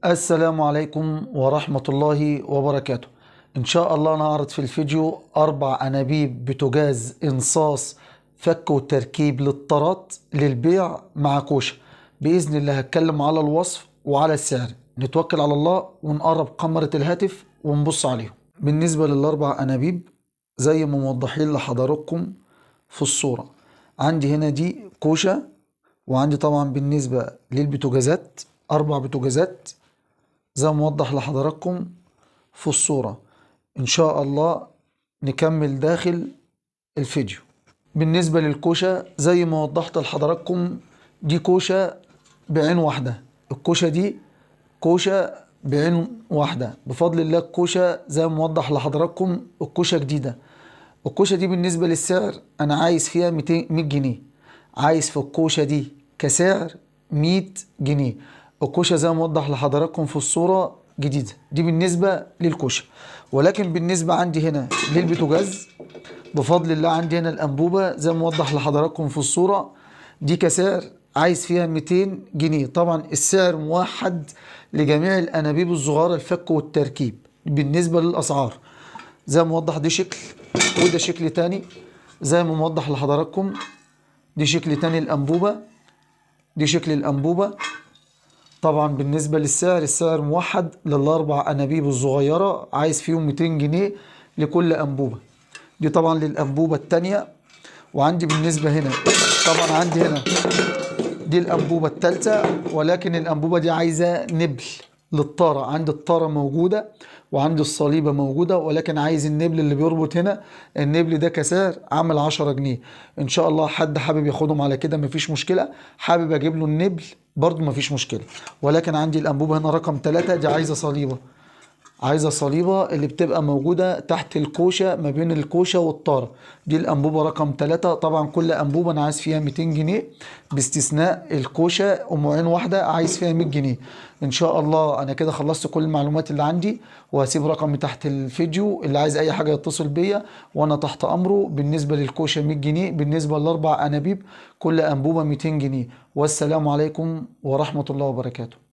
السلام عليكم ورحمة الله وبركاته. إن شاء الله نعرض في الفيديو 4 أنابيب بوتاجاز انصاص فك وتركيب للطارات للبيع مع كوشة. بإذن الله هتكلم على الوصف وعلى السعر، نتوكل على الله ونقرب كاميرا الهاتف ونبص عليهم. بالنسبة لل4 أنابيب زي ما موضحين لحضراتكم في الصورة، عندي هنا دي كوشة، وعندي طبعا بالنسبة للبوتاجازات 4 بوتاجازات زي ما موضح لحضراتكم في الصورة. ان شاء الله نكمل داخل الفيديو. بالنسبة للكوشة زي ما وضحت لحضراتكم، دي كوشة بعين واحدة. الكوشة دي كوشة بعين واحدة بفضل الله. الكوشة زي ما موضح لحضراتكم الكوشة جديدة. الكوشة دي بالنسبة للسعر انا عايز فيها 100 جنيه، عايز في الكوشة دي كسعر 100 جنيه. الكوشة زي ما موضح لحضراتكم في الصورة جديدة، دي بالنسبة للكوشة. ولكن بالنسبة عندي هنا للبوتاجاز بفضل الله عندي هنا الأنبوبة زي ما موضح لحضراتكم في الصورة، دي كسعر عايز فيها 200 جنيه. طبعا السعر موحد لجميع الأنابيب الصغيرة الفك والتركيب بالنسبة للأسعار. زي ما موضح دي شكل وده شكل تاني. زي ما موضح لحضراتكم دي شكل تاني الأنبوبة، دي شكل الأنبوبة. طبعا بالنسبة للسعر، السعر موحد لل4 أنابيب الصغيرة عايز فيهم 200 جنيه لكل أنبوبة. دي طبعا للأنبوبة التانية. وعندي بالنسبة هنا طبعا عندي هنا دي الأنبوبة التالتة، ولكن الأنبوبة دي عايزة نبل للطارة. عندي الطارة موجودة وعندي الصليبة موجودة، ولكن عايز النبل اللي بيربط هنا. النبل ده كسعر عامل 10 جنيه. ان شاء الله حد حابب ياخدهم على كده مفيش مشكلة، حابب اجيب له النبل برضو مفيش مشكلة. ولكن عندي الأنبوبة هنا رقم 3 دي عايزة صليبة، عايزة صليبة اللي بتبقى موجودة تحت الكوشة ما بين الكوشة والطارة. دي الأنبوبة رقم 3. طبعا كل أنبوبة أنا عايز فيها 200 جنيه باستثناء الكوشة أم عين واحدة عايز فيها 100 جنيه. إن شاء الله أنا كده خلصت كل المعلومات اللي عندي، وهسيب رقمي تحت الفيديو اللي عايز أي حاجة يتصل بيا وأنا تحت أمره. بالنسبة للكوشة 100 جنيه، بالنسبة ل4 أنابيب كل أنبوبة 200 جنيه. والسلام عليكم ورحمة الله وبركاته.